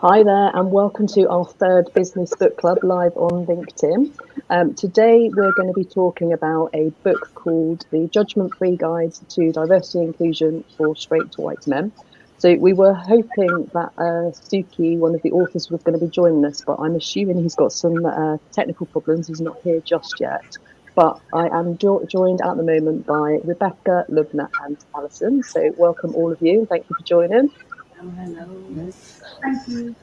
Hi there, and welcome to our third Business Book Club live on LinkedIn. Today, we're going to be talking about a book called The Judgment-Free Guide to Diversity and Inclusion for Straight to White Men. So we were hoping that Suki, one of the authors, was going to be joining us, but I'm assuming he's got some technical problems. He's not here just yet. But I am joined at the moment by Rebecca, Lubna, and Alison. So welcome all of you, and thank you for joining. Hello. Thank you.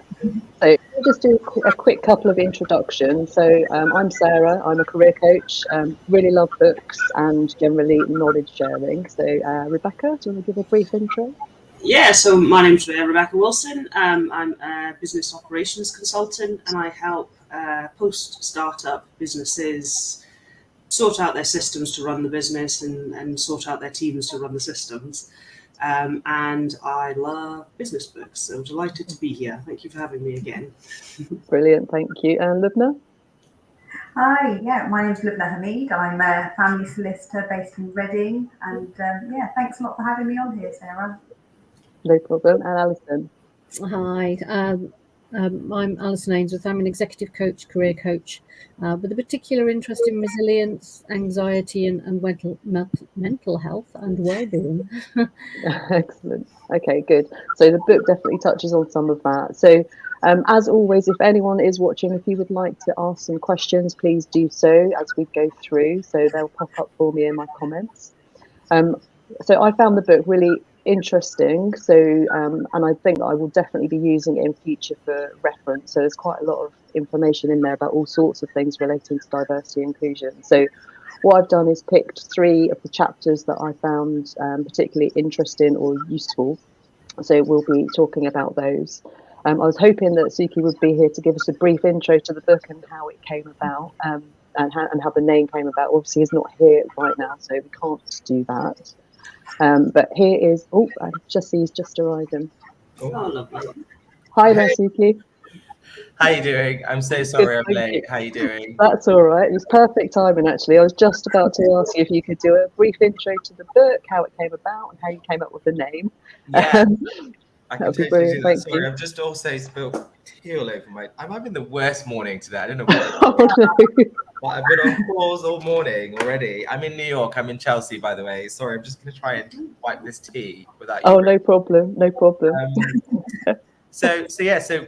So we'll just do a quick couple of introductions. So I'm Sarah. I'm a career coach. Really love books and generally knowledge sharing. So Rebecca, do you want to give a brief intro? Yeah, so my name's Rebecca Wilson. I'm a business operations consultant, and I help post-startup businesses sort out their systems to run the business and sort out their teams to run the systems. And I love business books, so delighted to be here. Thank you for having me again. Brilliant, thank you. And Lubna? Hi, my name's Lubna Hamid. I'm a family solicitor based in Reading, and thanks a lot for having me on here, Sarah. No problem. And Alison? Hi, I'm Alison Ainsworth. I'm an executive coach, career coach, with a particular interest in resilience, anxiety, and mental health and well-being. Excellent. Okay, good. So the book definitely touches on some of that. So as always, if anyone is watching, if you would like to ask some questions, please do so as we go through. So they'll pop up for me in my comments. So I found the book really interesting. So and I think I will definitely be using it in future for reference. So there's quite a lot of information in there about all sorts of things relating to diversity and inclusion. So what I've done is picked 3 of the chapters that I found particularly interesting or useful. So we'll be talking about those. I was hoping that Suki would be here to give us a brief intro to the book and how it came about, and how the name came about. Obviously, he's not here right now, so we can't do that. But here is, I just see he's just arriving. Oh, lovely. Hi there, Suki. How you doing? I'm so sorry I'm Thank late. you. How you doing? That's all right. It's perfect timing, actually. I was just about to ask you if you could do a brief intro to the book, how it came about, and how you came up with the name. Yeah, I That can would be totally brilliant. do that. Thank Sorry, you. I've just also spilled tea all over my... I'm having the worst morning today. I don't know what. Oh, no. But I've been on calls all morning already. I'm in New York. I'm in Chelsea, by the way. Sorry, I'm just going to try and wipe this tea without you. Oh, no problem. No problem. So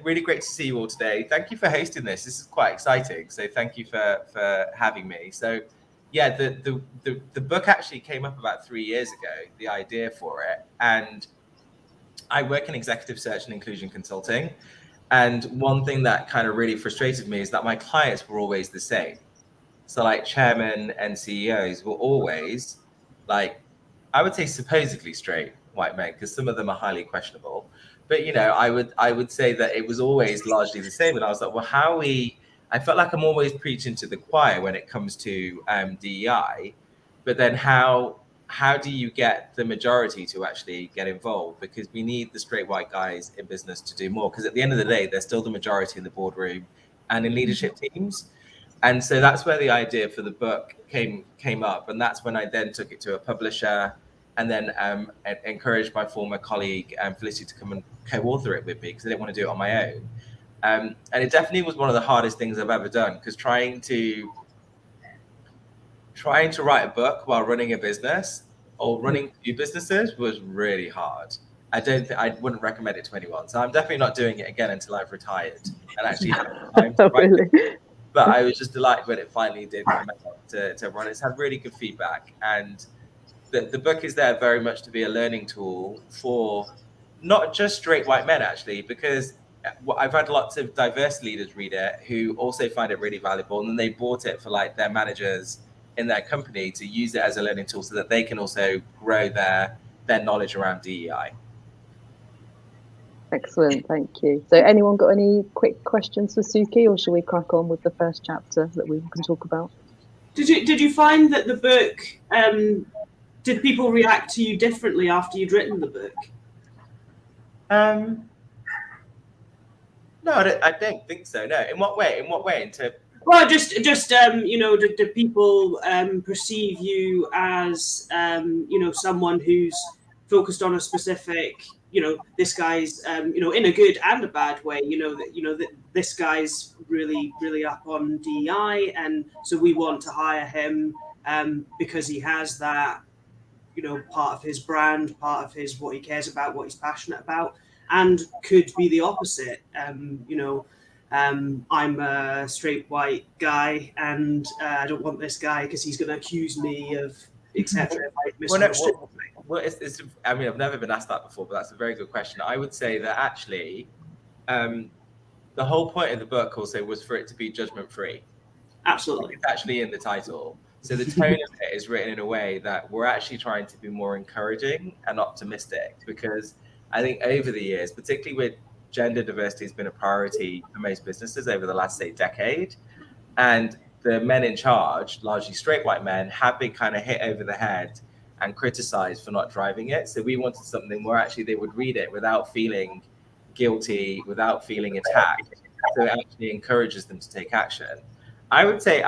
really great to see you all today. Thank you for hosting this. This is quite exciting. So thank you for having me. So yeah, the book actually came up about 3 years ago, the idea for it. And I work in executive search and inclusion consulting. And one thing that kind of really frustrated me is that my clients were always the same. So like chairmen and CEOs were always like, I would say supposedly straight white men, because some of them are highly questionable. But I would say that it was always largely the same. And I was like, well, I felt like I'm always preaching to the choir when it comes to DEI, but then how do you get the majority to actually get involved? Because we need the straight white guys in business to do more, because at the end of the day, they're still the majority in the boardroom and in leadership teams. And so that's where the idea for the book came up. And that's when I then took it to a publisher and then encouraged my former colleague, Felicity, to come and co-author it with me, because I didn't want to do it on my own. And it definitely was one of the hardest things I've ever done, because trying to write a book while running a business or running 2 businesses was really hard. I wouldn't recommend it to anyone. So I'm definitely not doing it again until I've retired and actually have time to write it. But I was just delighted when it finally did come out to everyone. It's had really good feedback. And the book is there very much to be a learning tool for not just straight white men, actually, because I've had lots of diverse leaders read it who also find it really valuable. And then they bought it for like their managers in their company to use it as a learning tool so that they can also grow their knowledge around DEI. Excellent, thank you. So anyone got any quick questions for Suki, or should we crack on with the first chapter that we can talk about? Did you find that the book, did people react to you differently after you'd written the book? No, I don't think so. No. In what way? Well, just did people perceive you as someone who's focused on a specific this guy's, in a good and a bad way, that this guy's really, really up on DEI, and so we want to hire him because he has that, part of his brand, part of his what he cares about, what he's passionate about, and could be the opposite. I'm a straight white guy, and I don't want this guy because he's going to accuse me of etc. I mean, I've never been asked that before, but that's a very good question. I would say that actually, the whole point of the book also was for it to be judgment free. Absolutely, it's actually in the title. So the tone of it is written in a way that we're actually trying to be more encouraging and optimistic, because I think over the years, particularly with gender diversity, has been a priority for most businesses over the last, say, decade. And the men in charge, largely straight white men, have been kind of hit over the head and criticized for not driving it. So we wanted something where actually they would read it without feeling guilty, without feeling attacked. So it actually encourages them to take action. I would say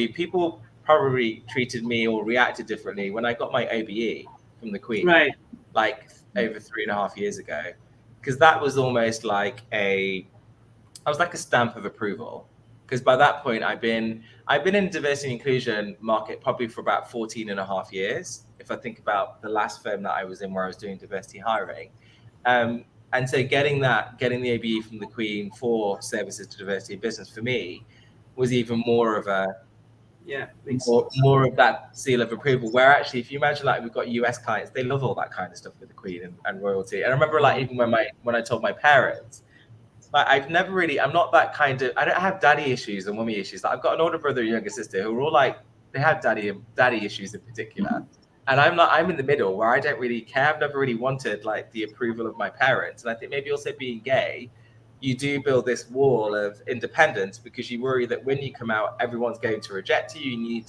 people probably treated me or reacted differently when I got my OBE from the Queen, right, like over 3.5 years ago, because that was almost like I was like a stamp of approval. Because by that point, I've been in diversity and inclusion market probably for about 14.5 years. If I think about the last firm that I was in where I was doing diversity hiring. And so getting the OBE from the Queen for services to diversity business for me was even more of a, more of that seal of approval, where actually, if you imagine, like, we've got US clients, they love all that kind of stuff with the Queen and royalty. And I remember, like, even when I told my parents, like, I'm not that kind of, I don't have daddy issues and mummy issues. Like, I've got an older brother and younger sister who are all like, they have daddy issues in particular. And I'm in the middle where I don't really care. I've never really wanted like the approval of my parents. And I think maybe also being gay, you do build this wall of independence because you worry that when you come out, everyone's going to reject you. You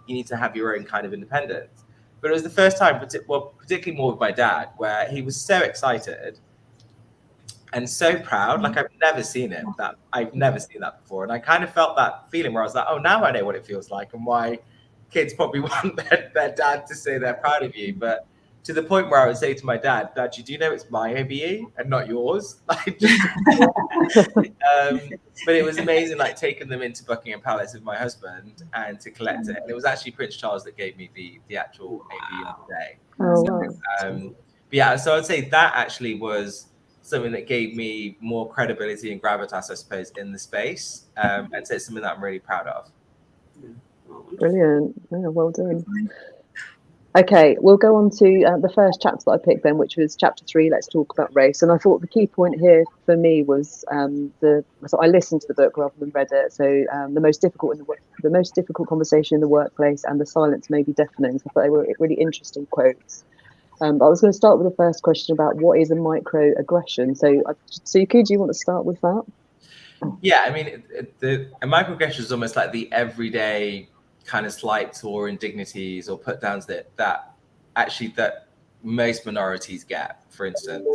need to have your own kind of independence. But it was the first time, particularly more with my dad, where he was so excited and so proud. Like, I've never seen that before. And I kind of felt that feeling where I was like, oh, now I know what it feels like and why kids probably want their dad to say they're proud of you. But to the point where I would say to my dad, you do know it's my OBE and not yours? Like, but it was amazing, like, taking them into Buckingham Palace with my husband and to collect it. And it was actually Prince Charles that gave me the actual OBE of the day. Oh, so, wow. but yeah, so I'd say that actually was something that gave me more credibility and gravitas, I suppose, in the space. And so it's something that I'm really proud of. Brilliant. Yeah, well done. Okay, we'll go on to the first chapter that I picked then, which was chapter 3, Let's Talk About Race. And I thought the key point here for me was so I listened to the book rather than read it. So the most difficult conversation in the workplace and the silence may be deafening. So I thought they were really interesting quotes. But I was going to start with the first question about what is a microaggression. So Suki, do you want to start with that? Yeah, I mean, a microaggression is almost like the everyday kind of slights or indignities or put downs that most minorities get, for instance,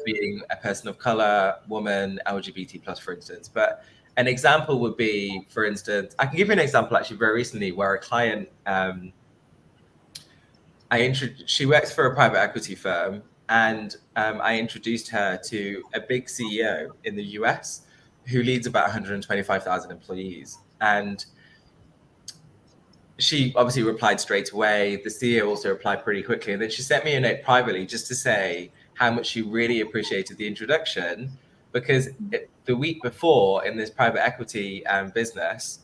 being a person of color, woman, LGBT plus, for instance. But an example would be, for instance, I can give you an example actually very recently where a client, she works for a private equity firm, and I introduced her to a big CEO in the US who leads about 125,000 employees. And she obviously replied straight away. The CEO also replied pretty quickly. And then she sent me a note privately just to say how much she really appreciated the introduction, because the week before in this private equity business,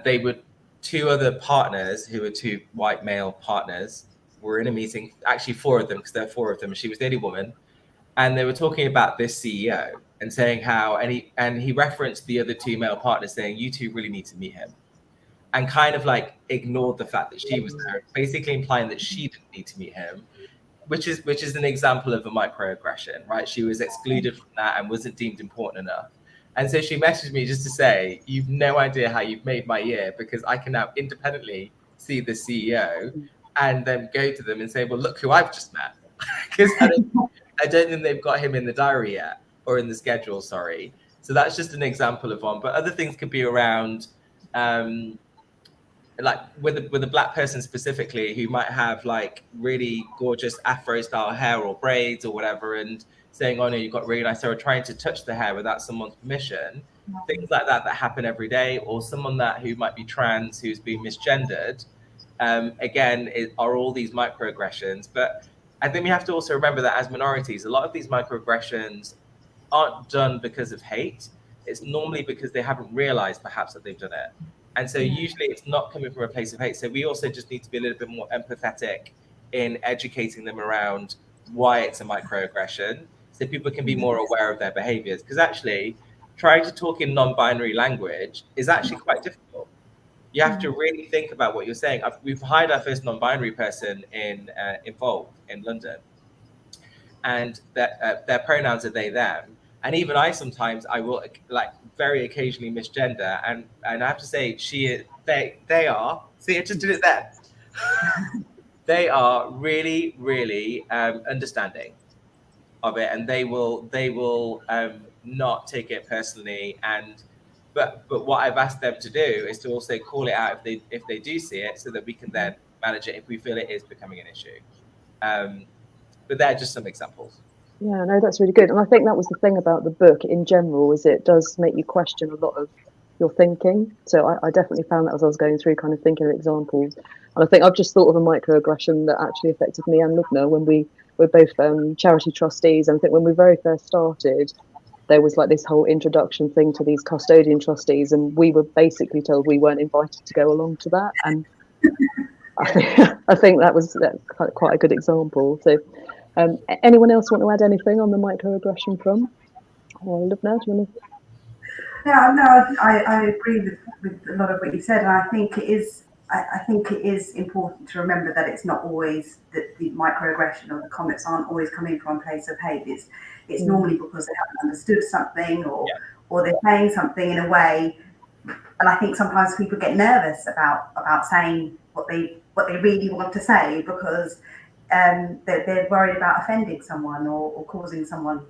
they were two other partners who were two white male partners were in a meeting, actually 4 of them, because there are 4 of them, and she was the only woman. And they were talking about this CEO and saying how, and he referenced the other 2 male partners saying, you two really need to meet him. And kind of like ignored the fact that she was there, basically implying that she didn't need to meet him, which is an example of a microaggression, right? She was excluded from that and wasn't deemed important enough. And so she messaged me just to say, you've no idea how you've made my year, because I can now independently see the CEO and then go to them and say, well, look who I've just met. Because I don't think they've got him in the diary yet, or in the schedule, sorry. So that's just an example of one. But other things could be around, like with a black person specifically who might have like really gorgeous Afro style hair or braids or whatever, and saying, "Oh no, you've got really nice hair," or trying to touch the hair without someone's permission, things like that happen every day. Or someone who might be trans who's been misgendered. Again, are all these microaggressions. But I think we have to also remember that as minorities, a lot of these microaggressions aren't done because of hate. It's normally because they haven't realized perhaps that they've done it. And so usually it's not coming from a place of hate. So we also just need to be a little bit more empathetic in educating them around why it's a microaggression, so people can be more aware of their behaviors. Because actually, trying to talk in non-binary language is actually quite difficult. You have to really think about what you're saying. We've hired our first non-binary person in Involve in London, and their pronouns are they, them. And even I sometimes I will like very occasionally misgender, and I have to say they are. See, I just did it there. They are really, really understanding of it, and they will not take it personally. And but what I've asked them to do is to also call it out if they do see it, so that we can then manage it if we feel it is becoming an issue. But they're just some examples. Yeah, no, that's really good. And I think that was the thing about the book in general, is it does make you question a lot of your thinking. So I definitely found that as I was going through, kind of thinking of examples. And I think I've just thought of a microaggression that actually affected me and Lubna when we were both charity trustees. And I think when we very first started, there was like this whole introduction thing to these custodian trustees, and we were basically told we weren't invited to go along to that. And I think that's quite a good example. So anyone else want to add anything on the microaggression from? Or Lubna, do you want to? Yeah, no, I agree with a lot of what you said, and I think it is. I think it is important to remember that it's not always that the microaggression or the comments aren't always coming from a place of hate. It's normally because they haven't understood something, or they're saying something in a way. And I think sometimes people get nervous about saying what they really want to say, because they're worried about offending someone or causing someone,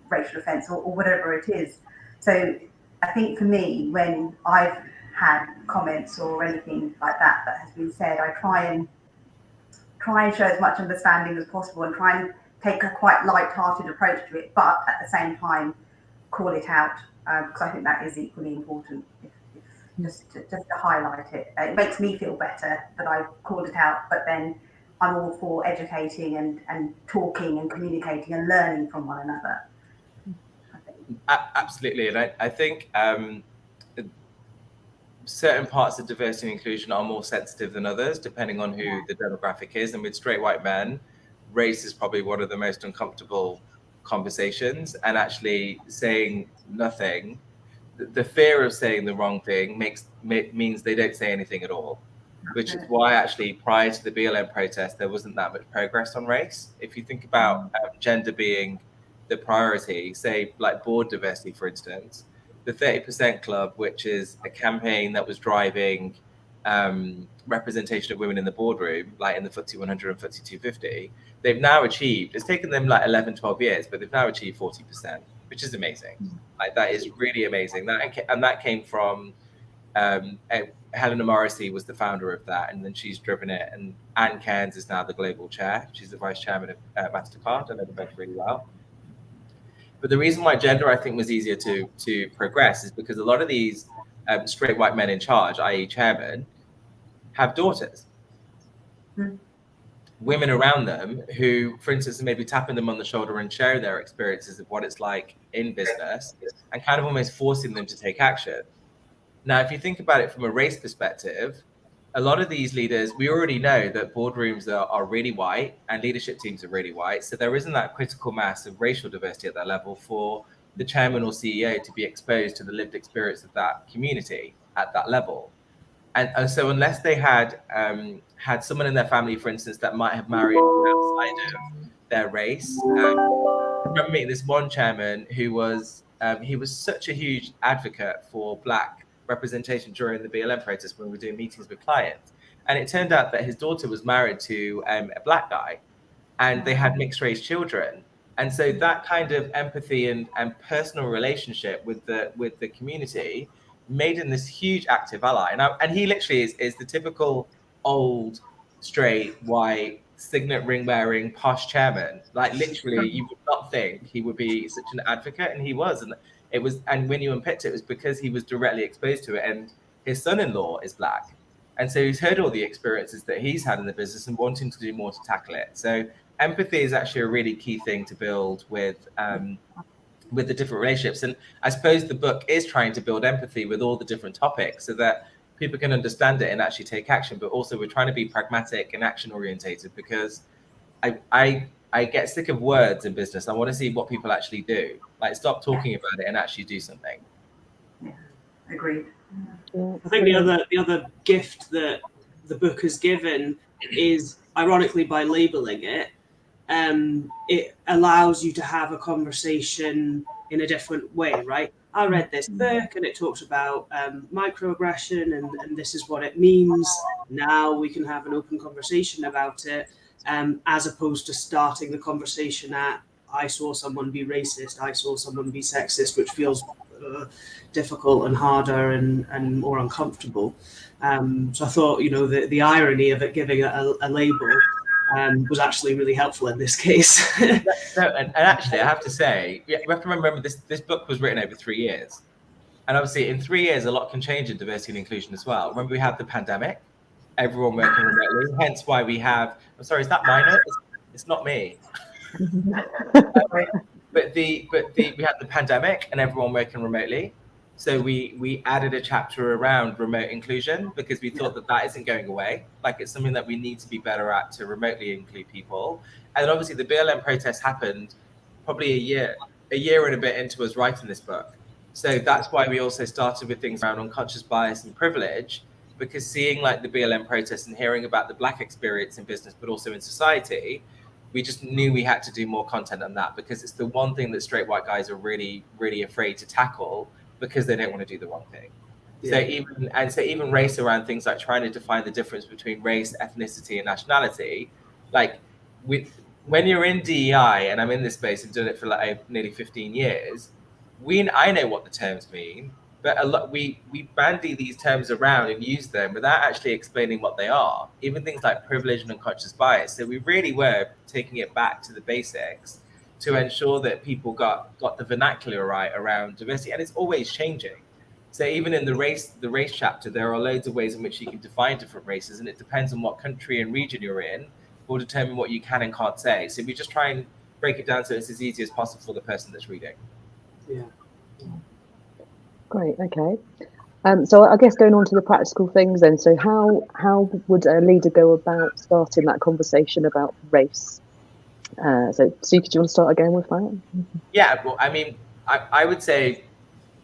racial offence or whatever it is. So I think for me, when I've had comments or anything like that has been said, I try and show as much understanding as possible and try and take a quite light-hearted approach to it, but at the same time call it out, because I think that is equally important. Just to highlight it, it makes me feel better that I've called it out, but then I'm all for educating and talking and communicating and learning from one another. Absolutely, and I think certain parts of diversity and inclusion are more sensitive than others, depending on who the demographic is. And with straight white men, race is probably one of the most uncomfortable conversations. And actually saying nothing, the fear of saying the wrong thing means they don't say anything at all, which is why actually prior to the BLM protest, there wasn't that much progress on race. If you think about gender being the priority, say like board diversity, for instance, the 30% Club, which is a campaign that was driving representation of women in the boardroom, like in the FTSE 100 and FTSE 250, they've now achieved, it's taken them like 11, 12 years, but they've now achieved 40%, which is amazing. Like that is really amazing. That came from Helena Morrissey was the founder of that, and then she's driven it. And Anne Cairns is now the global chair. She's the vice chairman of MasterCard. I know them both really well. But the reason why gender, I think, was easier to progress is because a lot of these straight white men in charge, i.e. chairmen, have daughters. Women around them who, for instance, maybe tapping them on the shoulder and sharing their experiences of what it's like in business and kind of almost forcing them to take action. Now, if you think about it from a race perspective, a lot of these leaders, we already know that boardrooms are really white and leadership teams are really white. So there isn't that critical mass of racial diversity at that level for the chairman or CEO to be exposed to the lived experience of that community at that level. And so unless they had someone in their family, for instance, that might have married outside of their race. I remember meeting this one chairman who was he was such a huge advocate for Black representation during the BLM protest when we were doing meetings with clients. And it turned out that his daughter was married to a Black guy, and they had mixed race children. And so that kind of empathy and personal relationship with the community made him this huge active ally. And he literally is the typical old, straight, white, signet ring wearing, posh chairman. Like literally, you would not think he would be such an advocate, and he was. And it was, and when you unpicked it, it was because he was directly exposed to it. And his son-in-law is black. And so he's heard all the experiences that he's had in the business and wanting to do more to tackle it. So empathy is actually a really key thing to build with the different relationships. And I suppose the book is trying to build empathy with all the different topics so that people can understand it and actually take action. But also we're trying to be pragmatic and action orientated, because I get sick of words in business. I want to see what people actually do. Like, stop talking about it and actually do something. Yeah, agreed. I think the other gift that the book has given is, ironically, by labeling it, it allows you to have a conversation in a different way, right? I read this book and it talks about microaggression and this is what it means. Now we can have an open conversation about it, as opposed to starting the conversation at, I saw someone be racist, I saw someone be sexist, which feels difficult and harder and more uncomfortable. So I thought, the irony of it giving a label was actually really helpful in this case. And actually, I have to say, we have to remember this book was written over 3 years. And obviously, in 3 years, a lot can change in diversity and inclusion as well. Remember, we had the pandemic, everyone working remotely, hence why we have, I'm sorry, is that my note? It's not me. But we had the pandemic and everyone working remotely. So we added a chapter around remote inclusion because we thought that isn't going away. Like, it's something that we need to be better at to remotely include people. And then obviously the BLM protest happened probably a year and a bit into us writing this book. So that's why we also started with things around unconscious bias and privilege, because seeing like the BLM protests and hearing about the Black experience in business, but also in society, we just knew we had to do more content on that, because it's the one thing that straight white guys are really, really afraid to tackle because they don't want to do the wrong thing. Yeah. So even race, around things like trying to define the difference between race, ethnicity, and nationality, like when you're in DEI, and I'm in this space and doing it for like nearly 15 years, I know what the terms mean, but we bandy these terms around and use them without actually explaining what they are. Even things like privilege and unconscious bias. So we really were taking it back to the basics to ensure that people got the vernacular right around diversity, and it's always changing. So even in the race chapter, there are loads of ways in which you can define different races, and it depends on what country and region you're in will determine what you can and can't say. So we just try and break it down so it's as easy as possible for the person that's reading. Yeah. Great. Okay. So I guess going on to the practical things then. So how would a leader go about starting that conversation about race? So Suki, do you want to start again with that? Yeah. Well, I mean, I would say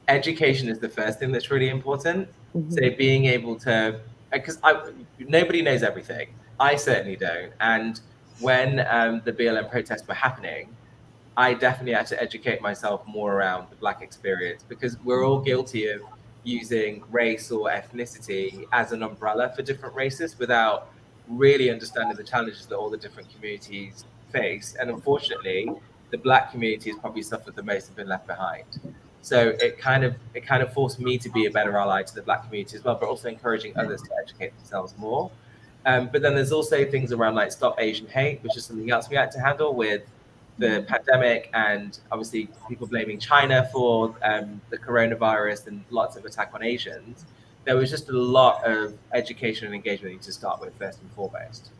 education is the first thing that's really important. Mm-hmm. So being able to, because nobody knows everything. I certainly don't. And when the BLM protests were happening, I definitely had to educate myself more around the Black experience, because we're all guilty of using race or ethnicity as an umbrella for different races without really understanding the challenges that all the different communities face. And unfortunately, the Black community has probably suffered the most and been left behind. So it kind of forced me to be a better ally to the Black community as well, but also encouraging others to educate themselves more. But then there's also things around like Stop Asian Hate, which is something else we had to handle with the pandemic, and obviously people blaming China for the coronavirus and lots of attack on Asians. There was just a lot of education and engagement to start with, first and foremost.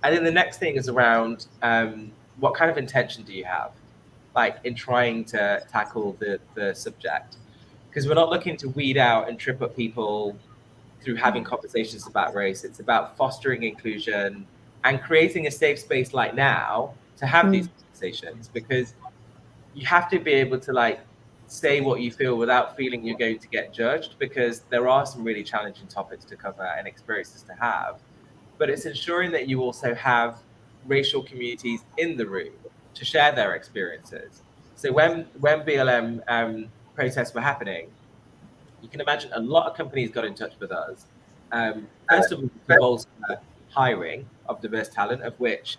And then the next thing is around what kind of intention do you have, like in trying to tackle the subject? Because we're not looking to weed out and trip up people through having conversations about race. It's about fostering inclusion and creating a safe space like now to have these conversations, because you have to be able to like say what you feel without feeling you're going to get judged, because there are some really challenging topics to cover and experiences to have. But it's ensuring that you also have racial communities in the room to share their experiences. So when BLM protests were happening, you can imagine a lot of companies got in touch with us. First of all, to bolster hiring of diverse talent, of which,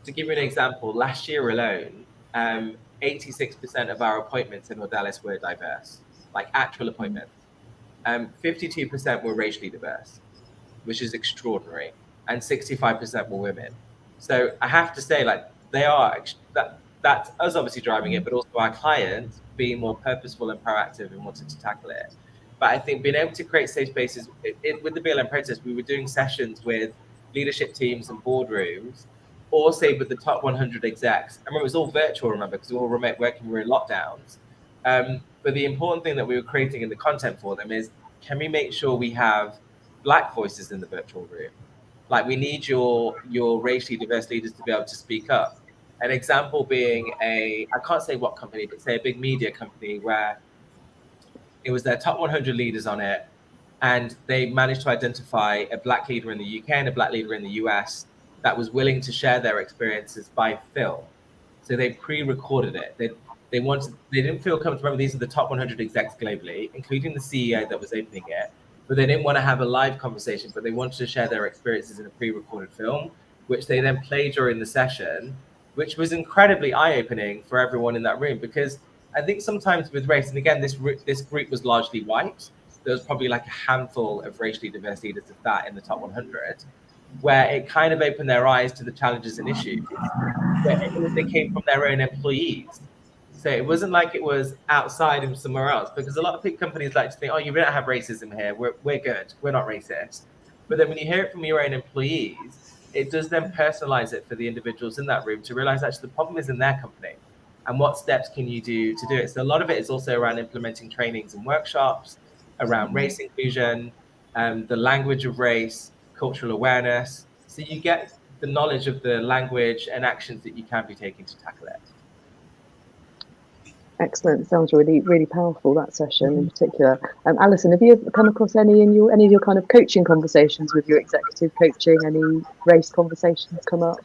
to give you an example, last year alone, 86% of our appointments in Modalis were diverse, like actual appointments. 52% were racially diverse, which is extraordinary, and 65% were women. So I have to say, like, that's us obviously driving it, but also our clients being more purposeful and proactive and wanting to tackle it. But I think being able to create safe spaces with the BLM protest, we were doing sessions with leadership teams and boardrooms, or say with the top 100 execs. I remember it was all virtual, because we were all remote working, we were in lockdowns. But the important thing that we were creating in the content for them is, can we make sure we have Black voices in the virtual room? Like, we need your racially diverse leaders to be able to speak up. An example being I can't say what company, but say a big media company where it was their top 100 leaders on it, and they managed to identify a Black leader in the UK and a Black leader in the US that was willing to share their experiences by film. So they pre-recorded it. They didn't feel comfortable. Remember, these are the top 100 execs globally, including the CEO that was opening it. But they didn't want to have a live conversation, but they wanted to share their experiences in a pre-recorded film, which they then played during the session, which was incredibly eye-opening for everyone in that room. Because I think sometimes with race, and again, this group was largely white. There was probably like a handful of racially diverse leaders of that in the top 100, where it kind of opened their eyes to the challenges and issues. They came from their own employees. So it wasn't like it was outside of somewhere else, because a lot of big companies like to think, oh, you don't have racism here. We're good. We're not racist. But then when you hear it from your own employees, it does then personalize it for the individuals in that room to realize actually the problem is in their company. And what steps can you do to do it? So a lot of it is also around implementing trainings and workshops around race inclusion, the language of race, cultural awareness. So you get the knowledge of the language and actions that you can be taking to tackle it. Excellent. Sounds really, really powerful, that session in particular. Alison, have you come across any of your kind of coaching conversations with your executive coaching? Any race conversations come up?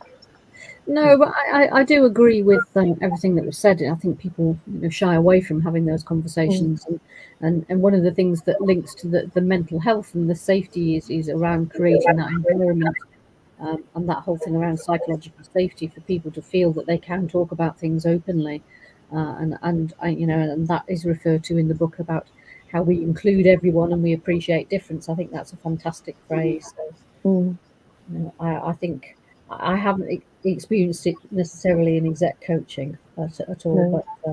No, but I do agree with everything that was said. I think people shy away from having those conversations, and one of the things that links to the mental health and the safety is around creating that environment, and that whole thing around psychological safety for people to feel that they can talk about things openly. And that is referred to in the book about how we include everyone and we appreciate difference. I think that's a fantastic phrase. So, I think I haven't experienced it necessarily in exec coaching at all, but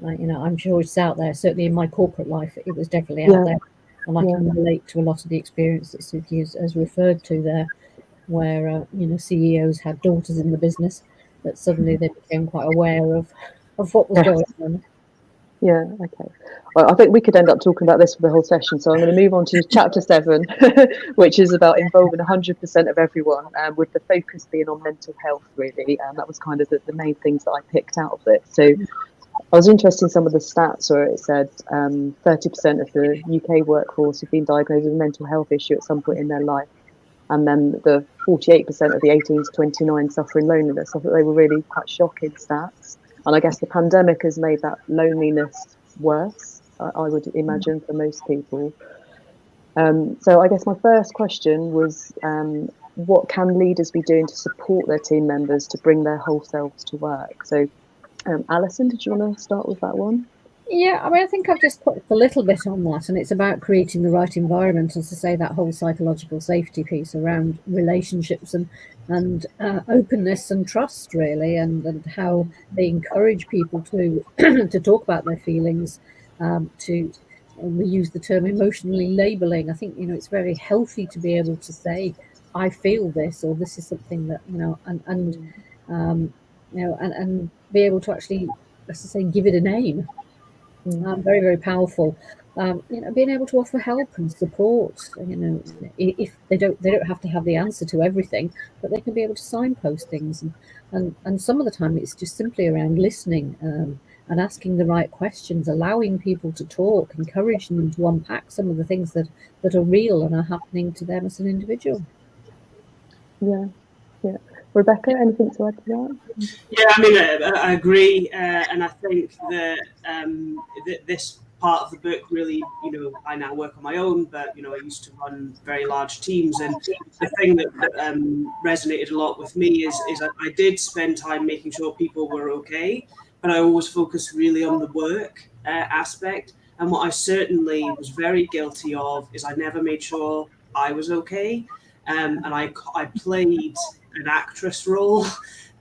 I'm sure it's out there. Certainly in my corporate life, it was definitely out there, and I can relate to a lot of the experience that Suki has referred to there, where CEOs had daughters in the business, that suddenly they became quite aware of what was going on. Yeah, okay. Well, I think we could end up talking about this for the whole session, so I'm going to move on to chapter 7, which is about involving 100% of everyone, with the focus being on mental health, really. And that was kind of the main things that I picked out of it. So I was interested in some of the stats where it said 30% of the UK workforce have been diagnosed with a mental health issue at some point in their life. And then the 48% of the 18 to 29 suffering loneliness. I thought they were really quite shocking stats. And I guess the pandemic has made that loneliness worse, I would imagine, for most people. So I guess my first question was, what can leaders be doing to support their team members to bring their whole selves to work? So, Alison, did you want to start with that one? Yeah, I mean, I think I've just put a little bit on that, and it's about creating the right environment, as to say, that whole psychological safety piece around relationships and openness and trust, really, and how they encourage people to to talk about their feelings. We use the term emotionally labeling. I think it's very healthy to be able to say, I feel this, or this is something that and be able to actually, let's just say, give it a name. Very, very powerful. Being able to offer help and support. If they don't have to have the answer to everything, but they can be able to signpost things. And some of the time it's just simply around listening and asking the right questions, allowing people to talk, encouraging them to unpack some of the things that are real and are happening to them as an individual. Yeah. Rebecca, anything to add to that? Yeah, I mean, I agree, and I think that this part of the book really, I now work on my own, but I used to run very large teams, and the thing that resonated a lot with me is I did spend time making sure people were okay, but I always focused really on the work aspect. And what I certainly was very guilty of is I never made sure I was okay. And I played an actress role,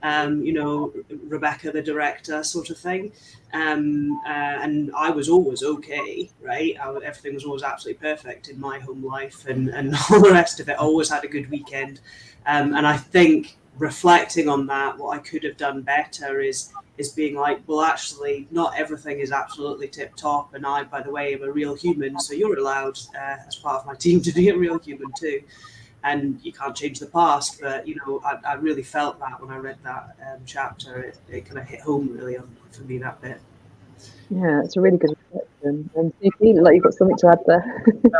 Rebecca, the director sort of thing. And I was always okay, right? Everything was always absolutely perfect in my home life, and all the rest of it. Always had a good weekend. And I think reflecting on that, what I could have done better is being like, well, actually, not everything is absolutely tip top. And I, by the way, am a real human. So you're allowed, as part of my team, to be a real human too. And you can't change the past. But, I really felt that when I read that chapter. It kind of hit home really for me, that bit. Yeah, it's a really good reflection. And Suki, like you've got something to add there. No,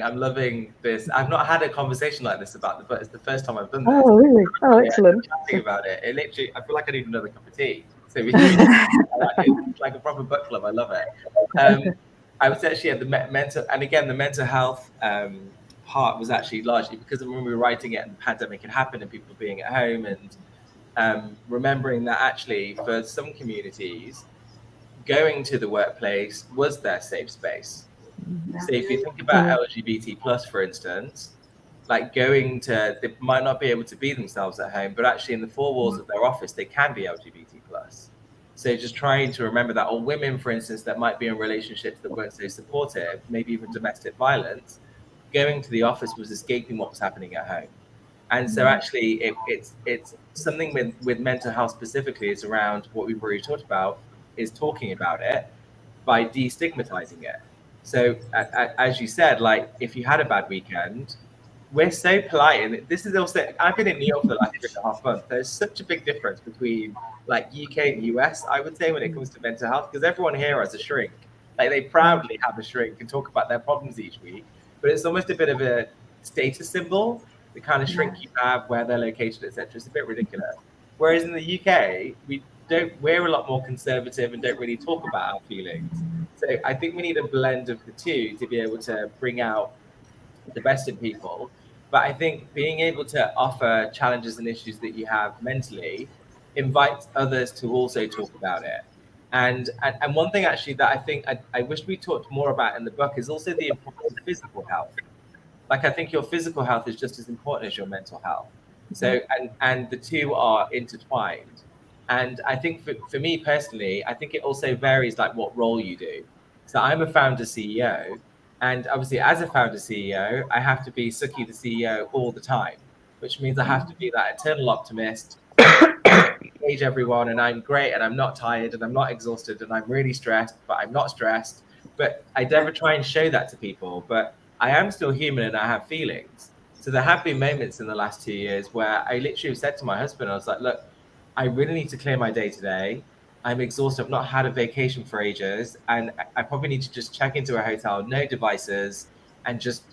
I'm loving this. I've not had a conversation like this about the book. It's the first time I've done this. Oh, really? Oh, excellent. Chatting about it. It literally, I feel like I need another cup of tea. So it's like a proper book club. I love it. I was actually at the mental health part was actually largely because when we were writing it and the pandemic had happened and people being at home and remembering that actually for some communities, going to the workplace was their safe space. So if you think about LGBT plus, for instance, like they might not be able to be themselves at home, but actually in the four walls of their office, they can be LGBT plus. So just trying to remember that, or women, for instance, that might be in relationships that weren't so supportive, maybe even domestic violence, going to the office was escaping what was happening at home. And so actually it's something with mental health specifically is around what we've already talked about, is talking about it by destigmatizing it. So as you said, like if you had a bad weekend, we're so polite. And this is also, I've been in New York for the last 3.5 months. There's such a big difference between like UK and US, I would say, when it comes to mental health, because everyone here has a shrink. Like they proudly have a shrink and talk about their problems each week, but it's almost a bit of a status symbol, the kind of shrink you have, where they're located, etc. It's a bit ridiculous. Whereas in the UK, we're a lot more conservative and don't really talk about our feelings. So I think we need a blend of the two to be able to bring out the best in people. But I think being able to offer challenges and issues that you have mentally invites others to also talk about it. And one thing actually that I think I wish we talked more about in the book is also the importance of physical health. Like I think your physical health is just as important as your mental health. So and the two are intertwined. And I think for me personally, I think it also varies like what role you do. So I'm a founder CEO, and obviously as a founder CEO, I have to be Suki the CEO all the time, which means I have to be that eternal optimist, engage everyone, and I'm great, and I'm not tired, and I'm not exhausted, and I'm really stressed, but I'm not stressed. But I never try and show that to people. But I am still human and I have feelings. So there have been moments in the last 2 years where I literally said to my husband, I was like, look, I really need to clear my day today. I'm exhausted. I've not had a vacation for ages. And I probably need to just check into a hotel, no devices, and just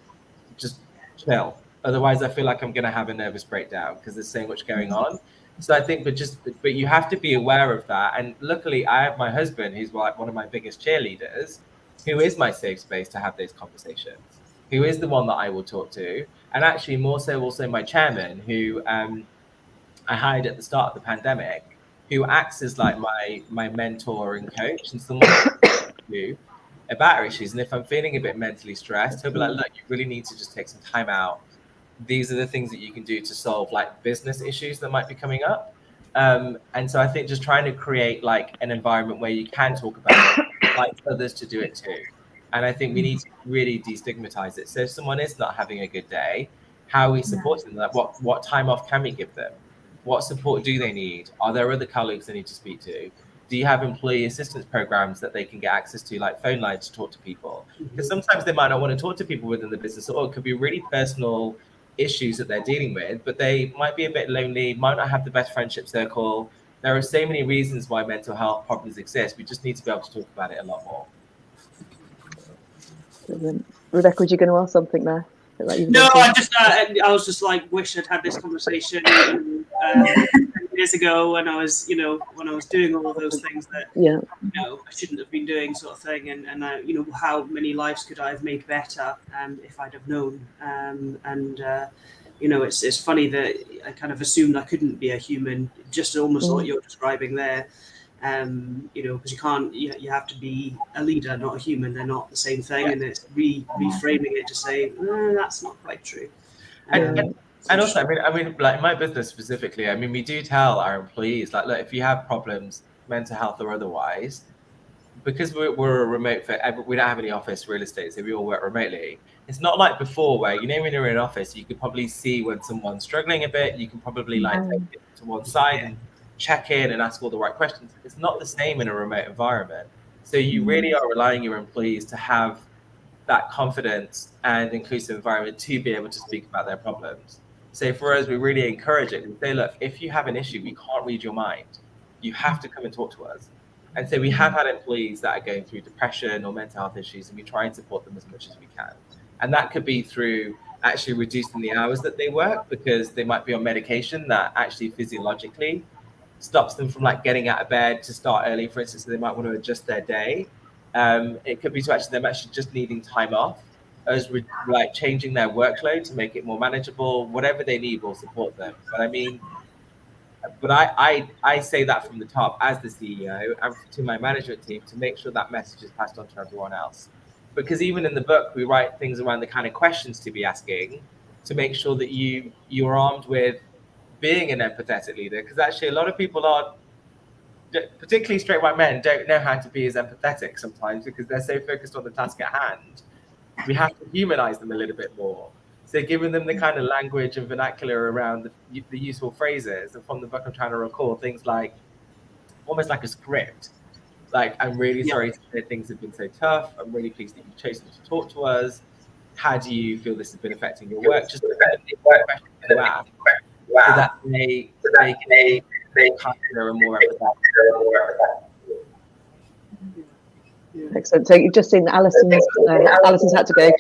chill. Otherwise, I feel like I'm going to have a nervous breakdown because there's so much going on. So I think, but you have to be aware of that. And luckily, I have my husband, who's like one of my biggest cheerleaders, who is my safe space to have those conversations, who is the one that I will talk to. And actually more so also my chairman, who I hired at the start of the pandemic, who acts as like my mentor and coach and someone to about our issues. And if I'm feeling a bit mentally stressed, he'll be like, look, you really need to just take some time out. These are the things that you can do to solve like business issues that might be coming up. And so I think just trying to create like an environment where you can talk about it, like others to do it too. And I think we need to really destigmatize it. So if someone is not having a good day, how are we supporting them? Like what time off can we give them? What support do they need? Are there other colleagues they need to speak to? Do you have employee assistance programs that they can get access to, like phone lines to talk to people? Because sometimes they might not want to talk to people within the business, or it could be really personal issues that they're dealing with, but they might be a bit lonely, might not have the best friendship circle. There are so many reasons why mental health problems exist. We just need to be able to talk about it a lot more. Brilliant. Rebecca, were you going to ask something there? No, I was just like, wish I'd had this conversation 10 years ago when I was doing all of those things that I shouldn't have been doing, sort of thing, and how many lives could I have made better if I'd have known, it's funny that I kind of assumed I couldn't be a human, just almost what you're describing there. Because you can't, you have to be a leader, not a human. They're not the same thing, and it's reframing it to say that's not quite true. And also, I mean, like in my business specifically, I mean, we do tell our employees, like, look, if you have problems, mental health or otherwise, because we're a remote, we don't have any office real estate, so we all work remotely. It's not like before where, when you're in an office, you could probably see when someone's struggling a bit, you can probably like take it to one side and check in and ask all the right questions. It's not the same in a remote environment. So you really are relying on your employees to have that confidence and inclusive environment to be able to speak about their problems. So for us, we really encourage it and say, look, if you have an issue, we can't read your mind. You have to come and talk to us. And so we have had employees that are going through depression or mental health issues, and we try and support them as much as we can. And that could be through actually reducing the hours that they work, because they might be on medication that actually physiologically stops them from like getting out of bed to start early, for instance, so they might want to adjust their day. It could be to actually them actually just needing time off, as like changing their workload to make it more manageable. Whatever they need, we'll support them. But I mean, I say that from the top as the CEO and to my management team to make sure that message is passed on to everyone else. Because even in the book, we write things around the kind of questions to be asking to make sure that you're armed with being an empathetic leader. Because actually, a lot of people are, particularly straight white men, don't know how to be as empathetic sometimes because they're so focused on the task at hand. We have to humanize them a little bit more. So giving them the kind of language and vernacular around the useful phrases. And from the book, I'm trying to recall things like, almost like a script. Like, I'm really sorry to hear things have been so tough. I'm really pleased that you've chosen to talk to us. How do you feel this has been affecting your work? Just the kind of questions to ask, so that they can kinder and more empathetic. Excellent. So you've just seen that Alison's had to go.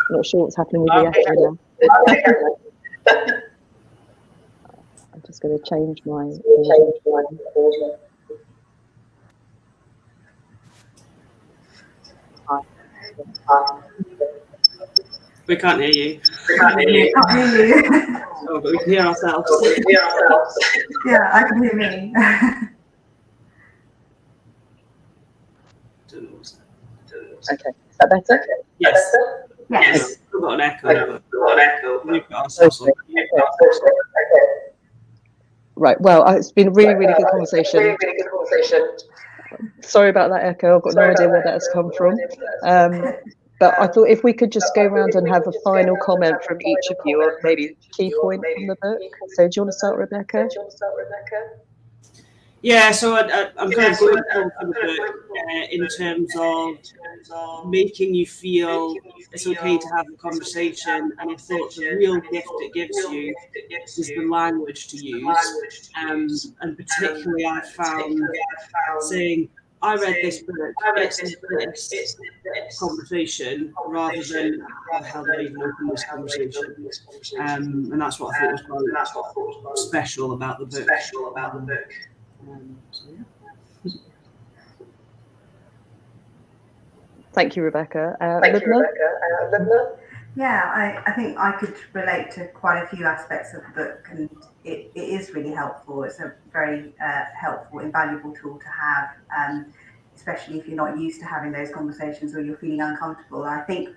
Not sure what's happening with the echo now. I'm just going to change my audio. We can't hear you. Oh, but we can hear ourselves. Yeah, I can hear me. Okay, is that better? Yes. Yes. We've got an echo. We've got ourselves on. Right. Well, it's been a really, really good conversation. Sorry about that echo. I've got no idea where that has come from. But I thought if we could just go around and have a final comment from each of you, or maybe key point from the book. So do you want to start, Rebecca? Yeah, so I'm kind of going from the book in terms of making you feel it's okay to have a conversation, and I thought the real gift it gives you is the language to use, and particularly I found saying, I read this book, it's this conversation, rather than how the hell did I even open this conversation, and that's what I thought was quite special about the book. So, yeah. Thank you, Rebecca. Libna? Yeah, I think I could relate to quite a few aspects of the book, and it is really helpful. It's a very helpful, invaluable tool to have, especially if you're not used to having those conversations or you're feeling uncomfortable. I think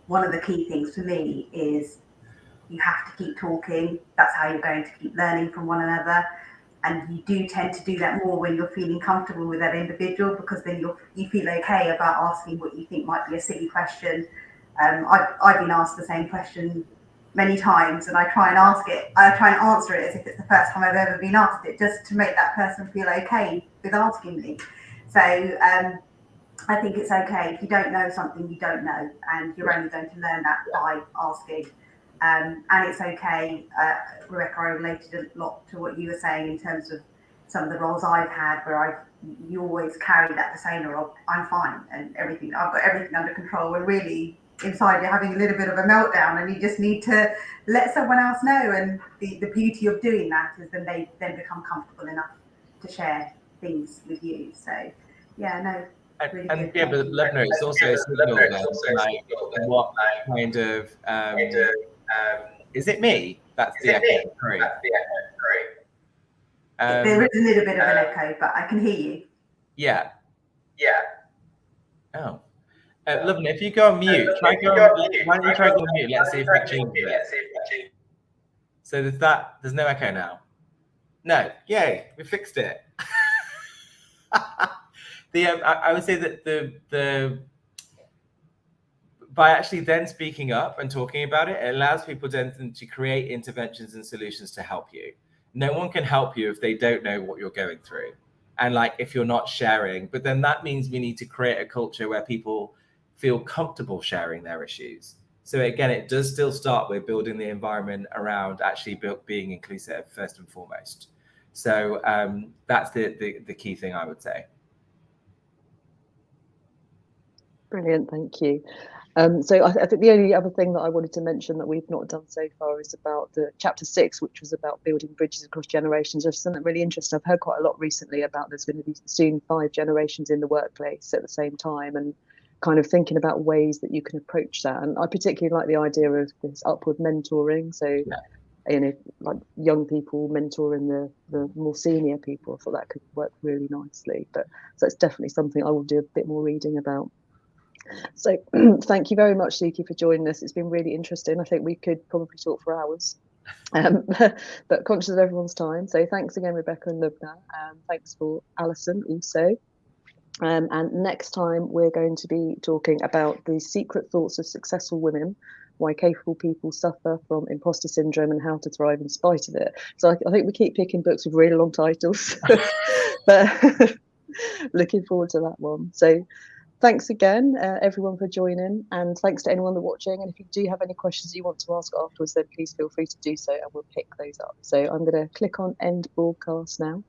one of the key things for me is you have to keep talking. That's how you're going to keep learning from one another. And you do tend to do that more when you're feeling comfortable with that individual, because then you feel okay about asking what you think might be a silly question. I've been asked the same question many times, and I try and answer it as if it's the first time I've ever been asked it, just to make that person feel okay with asking me. So I think it's okay. If you don't know something, you don't know, and you're only going to learn that by asking. And it's okay. Rebecca, I related a lot to what you were saying in terms of some of the roles I've had, where you always carry that persona of I'm fine and everything. I've got everything under control, and really inside you're having a little bit of a meltdown, and you just need to let someone else know. And the beauty of doing that is then they become comfortable enough to share things with you. So yeah, no. Really and yeah, but Libna, it's also a signal then, like what kind of is it me? That's the echo. Sorry. There is a little bit of an echo, but I can hear you. Yeah. Oh. Lovely. If you go on mute, why don't you try go on mute? Let's see if it changes it. So there's no echo now. No. Yay, we fixed it. I would say that by actually then speaking up and talking about it, it allows people then to create interventions and solutions to help you. No one can help you if they don't know what you're going through. And like, if you're not sharing, but then that means we need to create a culture where people feel comfortable sharing their issues. So again, it does still start with building the environment around actually being inclusive first and foremost. So that's the key thing I would say. Brilliant, thank you. So I think the only other thing that I wanted to mention that we've not done so far is about the chapter 6, which was about building bridges across generations. Just something really interesting. I've heard quite a lot recently about there's going to be soon 5 generations in the workplace at the same time, and kind of thinking about ways that you can approach that. And I particularly like the idea of this upward mentoring. So, you know, like young people mentoring the more senior people. I thought that could work really nicely. But so it's definitely something I will do a bit more reading about. So thank you very much, Suki, for joining us. It's been really interesting. I think we could probably talk for hours, but conscious of everyone's time. So thanks again, Rebecca and Lubna. Thanks for Alison also. And next time we're going to be talking about the secret thoughts of successful women, why capable people suffer from imposter syndrome and how to thrive in spite of it. So I think we keep picking books with really long titles, but looking forward to that one. So thanks again, everyone, for joining, and thanks to anyone that's watching. And if you do have any questions you want to ask afterwards, then please feel free to do so, and we'll pick those up. So I'm going to click on end broadcast now,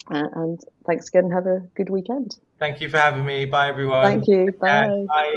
and thanks again. Have a good weekend. Thank you for having me. Bye, everyone. Thank you. Bye. Bye.